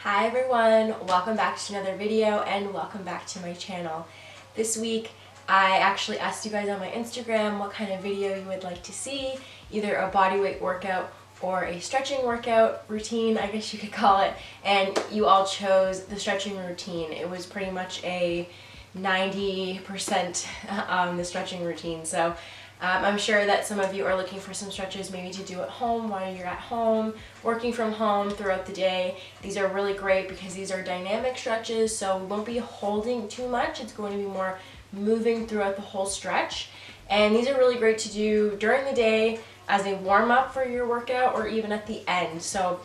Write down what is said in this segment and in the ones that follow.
Hi everyone, welcome back to another video and welcome back to my channel. This week I actually asked you guys on my Instagram what kind of video you would like to see, either a bodyweight workout or a stretching workout routine, I guess you could call it, and you all chose the stretching routine. It was pretty much a 90% the stretching routine. So I'm sure that some of you are looking for some stretches maybe to do at home while you're at home, working from home throughout the day. These are really great because these are dynamic stretches, so we won't be holding too much. It's going to be more moving throughout the whole stretch. And these are really great to do during the day as a warm-up for your workout or even at the end. So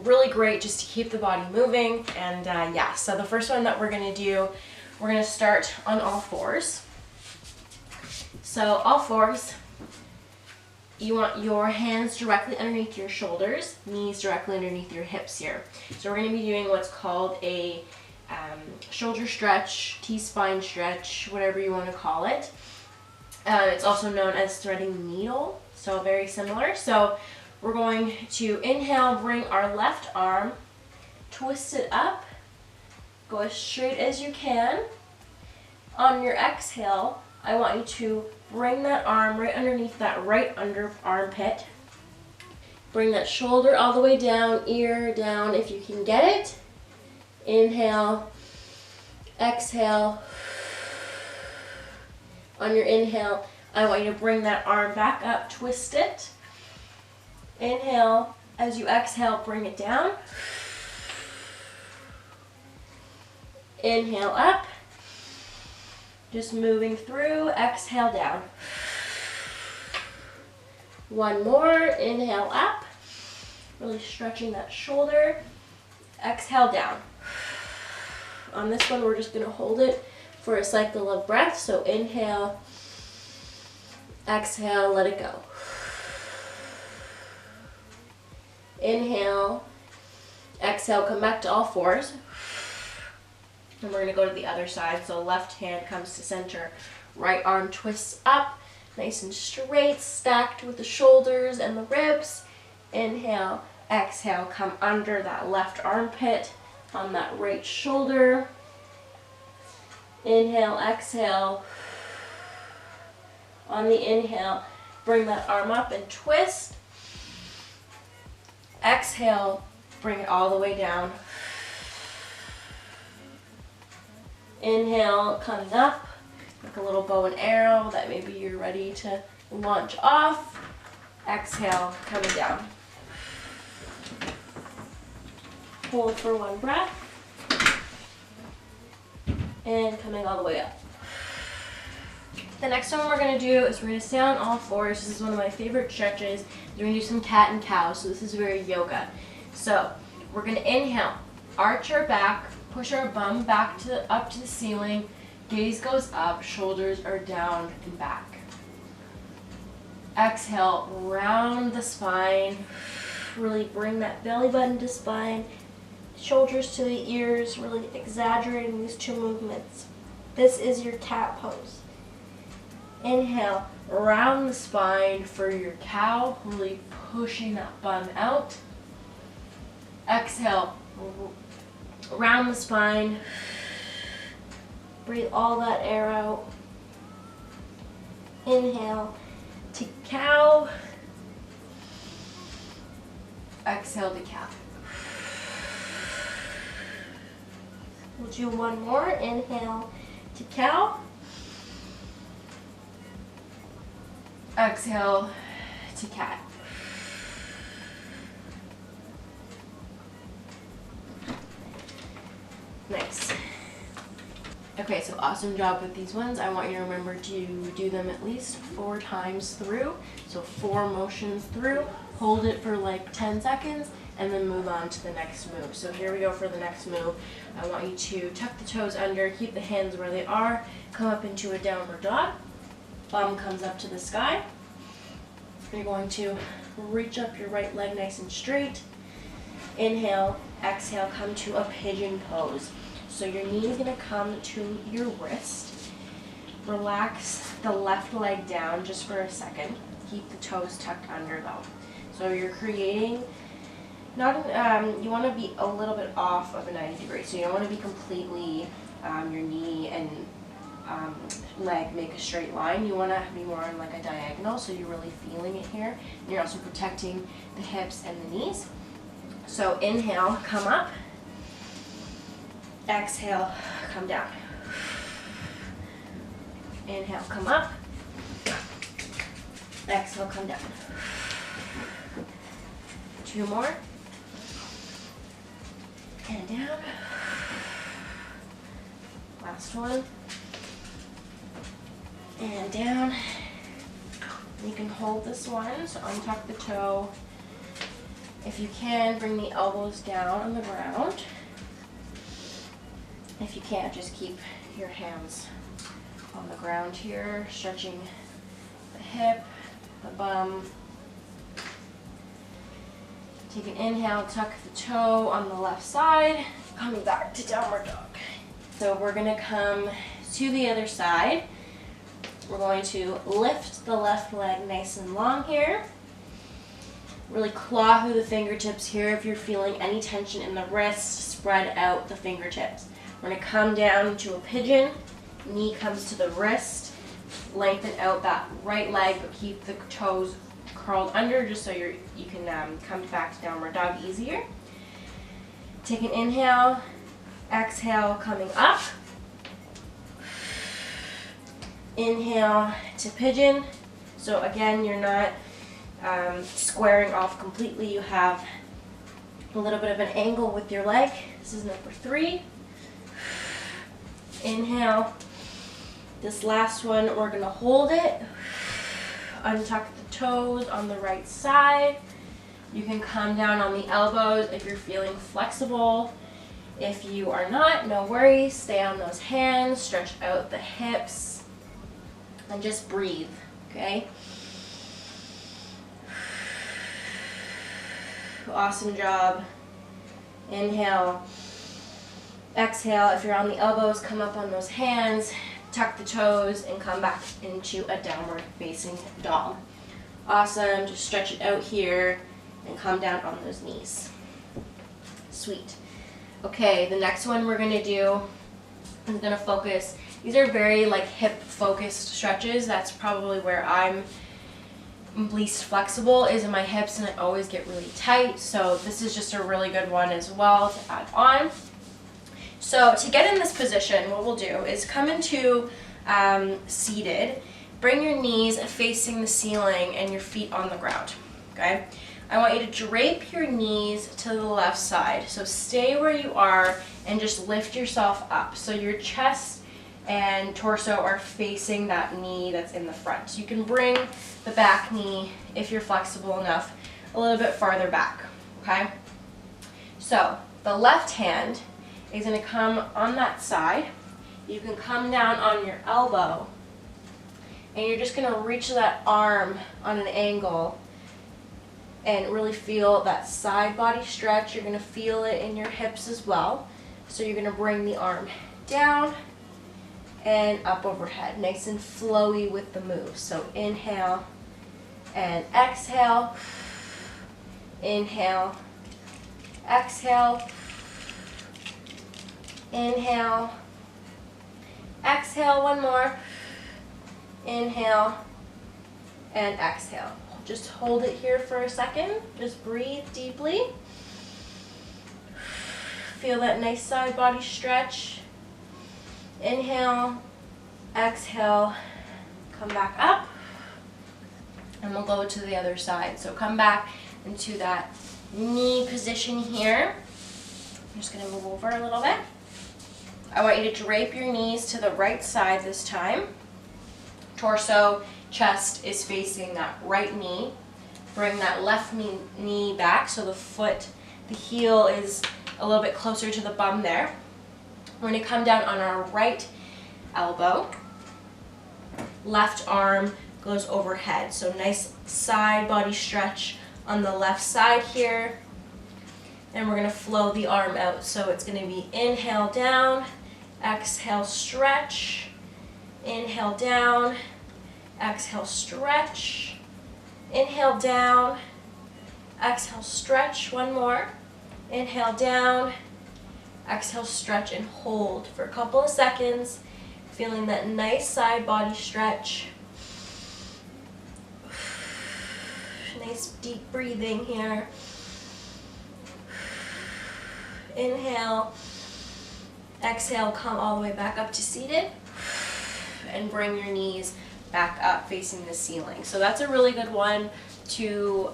really great just to keep the body moving. And yeah, so the first one that we're going to do, we're going to start on all fours. So all fours, you want your hands directly underneath your shoulders, knees directly underneath your hips here. So we're going to be doing what's called a shoulder stretch, T-spine stretch, whatever you want to call it. It's also known as threading the needle, so very similar. So we're going to inhale, bring our left arm, twist it up, go as straight as you can. On your exhale, I want you to bring that arm right underneath that right under armpit. Bring that shoulder all the way down, ear down if you can get it. Inhale, exhale. On your inhale, I want you to bring that arm back up, twist it. Inhale, as you exhale, bring it down. Inhale up. Just moving through, exhale down. One more, inhale up, really stretching that shoulder. Exhale down. On this one, we're just gonna hold it for a cycle of breath. So inhale, exhale, let it go. Inhale, exhale, come back to all fours. And we're going to go to the other side. So left hand comes to center, right arm twists up, nice and straight, stacked with the shoulders and the ribs. Inhale, exhale, come under that left armpit on that right shoulder. Inhale, exhale. On the inhale, bring that arm up and twist. Exhale, bring it all the way down. Inhale, coming up, like a little bow and arrow that maybe you're ready to launch off. Exhale, coming down. Hold for one breath. And coming all the way up. The next one we're going to do is we're going to stay on all fours. This is one of my favorite stretches. We're going to do some cat and cow, so this is very yoga. So we're going to inhale, arch our back, push our bum back up to the ceiling, gaze goes up, shoulders are down and back. Exhale, round the spine, really bring that belly button to spine, shoulders to the ears, really exaggerating these two movements. This is your cat pose. Inhale, round the spine for your cow, really pushing that bum out. Exhale, round the spine, breathe all that air out. Inhale to cow, exhale to cow. We'll do one more, inhale to cow, exhale to cat. Nice. Okay, so awesome job with these ones. I want you to remember to do them at least 4 times through. So 4 motions through, hold it for like 10 seconds, and then move on to the next move. So here we go for the next move. I want you to tuck the toes under, keep the hands where they are, come up into a downward dog. Bum comes up to the sky. You're going to reach up your right leg nice and straight. Inhale, exhale, come to a pigeon pose. So your knee is going to come to your wrist. Relax the left leg down just for a second. Keep the toes tucked under though. So you're creating You want to be a little bit off of a 90 degree, so you don't want to be completely your knee and leg make a straight line. You want to be more on like a diagonal, so you're really feeling it here. And you're also protecting the hips and the knees. So inhale, come up. Exhale, come down. Inhale, come up. Exhale, come down. 2 more. And down. Last one. And down. You can hold this one, so untuck the toe. If you can, bring the elbows down on the ground. If you can't, just keep your hands on the ground here, stretching the hip, the bum. Take an inhale, tuck the toe on the left side, coming back to downward dog. So we're gonna come to the other side. We're going to lift the left leg nice and long here. Really claw through the fingertips here. If you're feeling any tension in the wrist, spread out the fingertips. We're gonna come down to a pigeon. Knee comes to the wrist. Lengthen out that right leg, but keep the toes curled under just so you can come back to downward dog easier. Take an inhale, exhale, coming up. Inhale to pigeon. So again, you're not squaring off completely. You have a little bit of an angle with your leg. This is number 3. Inhale. This last one, we're gonna hold it. Untuck the toes on the right side. You can come down on the elbows if you're feeling flexible. If you are not, no worries. Stay on those hands, stretch out the hips, and just breathe, okay? Awesome job. Inhale. Exhale. If you're on the elbows, come up on those hands. Tuck the toes and come back into a downward facing dog. Awesome, just stretch it out here and come down on those knees. Sweet. Okay, the next one we're gonna do is gonna focus. These are very like hip focused stretches. That's probably where I'm least flexible, is in my hips, and I always get really tight. So this is just a really good one as well to add on. So to get in this position, what we'll do is come into seated, bring your knees facing the ceiling and your feet on the ground, okay? I want you to drape your knees to the left side. So stay where you are and just lift yourself up. So your chest and torso are facing that knee that's in the front. So you can bring the back knee, if you're flexible enough, a little bit farther back, okay? So the left hand is going to come on that side. You can come down on your elbow, and you're just going to reach that arm on an angle and really feel that side body stretch. You're going to feel it in your hips as well. So you're going to bring the arm down and up overhead, nice and flowy with the move. So inhale and exhale, inhale, exhale, inhale, exhale, one more, inhale, and exhale. Just hold it here for a second, just breathe deeply. Feel that nice side body stretch. Inhale, exhale, come back up, and we'll go to the other side. So come back into that knee position here. I'm just gonna move over a little bit. I want you to drape your knees to the right side this time. Torso, chest is facing that right knee. Bring that left knee back so the heel is a little bit closer to the bum there. We're going to come down on our right elbow. Left arm goes overhead. So nice side body stretch on the left side here. And we're going to flow the arm out. So it's going to be inhale down, exhale stretch, inhale down, exhale stretch, inhale down, exhale, stretch. One more. Inhale, down. Exhale, stretch and hold for a couple of seconds. Feeling that nice side body stretch. Nice deep breathing here. Inhale. Exhale, come all the way back up to seated. And bring your knees back up facing the ceiling. So that's a really good one to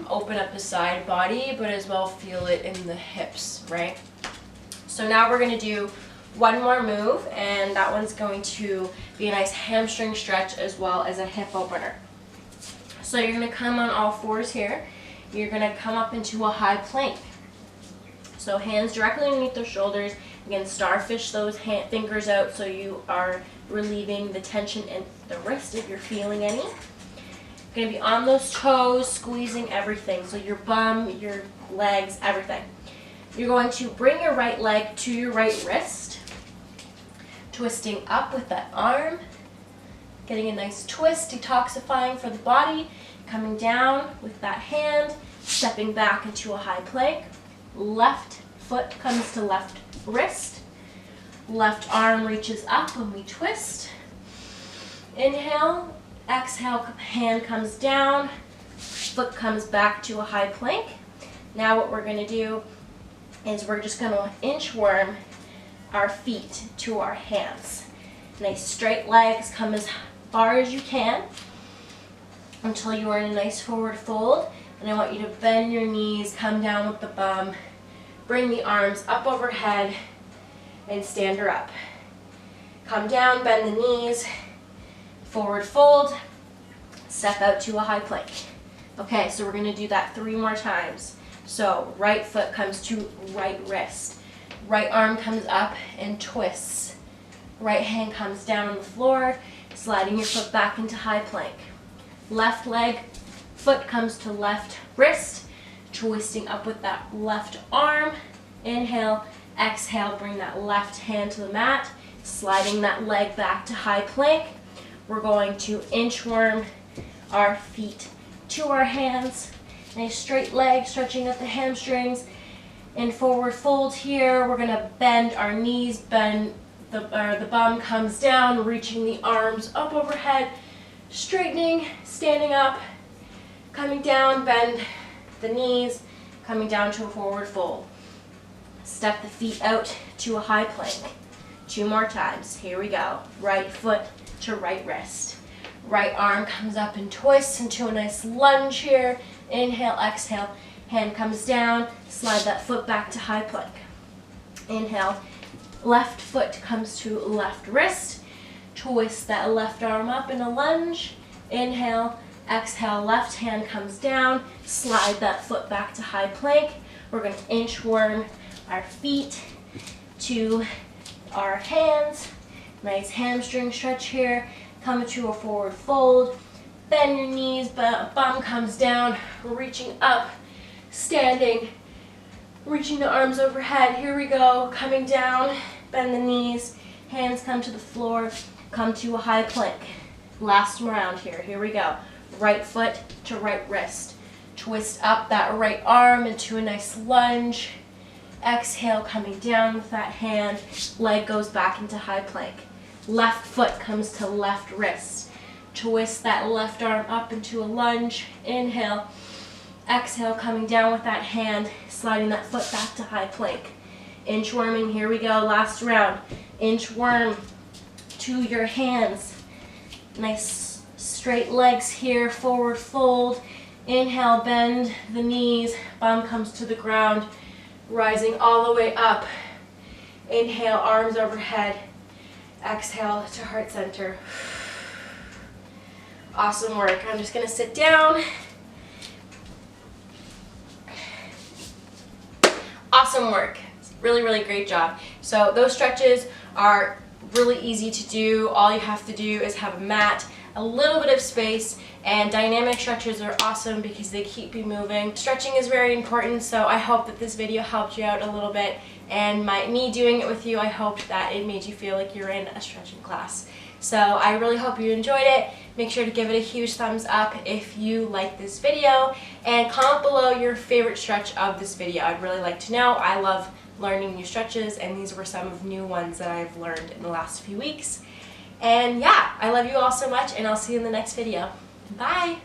open up the side body, but as well feel it in the hips, right? So now we're going to do one more move, and that one's going to be a nice hamstring stretch as well as a hip opener. So you're going to come on all fours here. You're going to come up into a high plank. So hands directly underneath the shoulders. Again, starfish those fingers out so you are relieving the tension in the wrist if you're feeling any. You're going to be on those toes, squeezing everything. So your bum, your legs, everything. You're going to bring your right leg to your right wrist, twisting up with that arm, getting a nice twist, detoxifying for the body, coming down with that hand, stepping back into a high plank. Left foot comes to left wrist. Left arm reaches up when we twist. Inhale, exhale, hand comes down, foot comes back to a high plank. Now what we're going to do is we're just going to inchworm our feet to our hands. Nice straight legs, come as far as you can until you are in a nice forward fold. And I want you to bend your knees, come down with the bum, bring the arms up overhead, and stand her up. Come down, bend the knees, forward fold, step out to a high plank. Okay, so we're going to do that 3 more times. So right foot comes to right wrist. Right arm comes up and twists. Right hand comes down on the floor, sliding your foot back into high plank. Left leg, foot comes to left wrist, twisting up with that left arm. Inhale, exhale, bring that left hand to the mat, sliding that leg back to high plank. We're going to inchworm our feet to our hands. Nice straight leg, stretching at the hamstrings. In forward fold here, we're going to bend our knees, bend the bum comes down, reaching the arms up overhead, straightening, standing up, coming down, bend the knees, coming down to a forward fold. Step the feet out to a high plank. 2 more times. Here we go. Right foot to right wrist. Right arm comes up and twists into a nice lunge here. Inhale, exhale. Hand comes down. Slide that foot back to high plank. Inhale. Left foot comes to left wrist. Twist that left arm up in a lunge. Inhale, exhale. Left hand comes down. Slide that foot back to high plank. We're going to inchworm our feet to our hands. Nice hamstring stretch here. Come to a forward fold. Bend your knees, bum comes down, reaching up, standing, reaching the arms overhead. Here we go. Coming down, bend the knees, hands come to the floor, come to a high plank. Last round here. Here we go. Right foot to right wrist. Twist up that right arm into a nice lunge. Exhale, coming down with that hand. Leg goes back into high plank. Left foot comes to left wrist. Twist that left arm up into a lunge. Inhale. Exhale, coming down with that hand, sliding that foot back to high plank. Inchworming, here we go, last round. Inchworm to your hands. Nice straight legs here, forward fold. Inhale, bend the knees, bum comes to the ground, rising all the way up. Inhale, arms overhead. Exhale to heart center. Awesome work. I'm just going to sit down. Awesome work. Really, really great job. So those stretches are really easy to do. All you have to do is have a mat, a little bit of space, and dynamic stretches are awesome because they keep you moving. Stretching is very important, so I hope that this video helped you out a little bit, and me doing it with you, I hope that it made you feel like you're in a stretching class. So I really hope you enjoyed it. Make sure to give it a huge thumbs up if you like this video, and comment below your favorite stretch of this video. I'd really like to know. I love learning new stretches, and these were some of new ones that I've learned in the last few weeks. And yeah, I love you all so much, and I'll see you in the next video. Bye!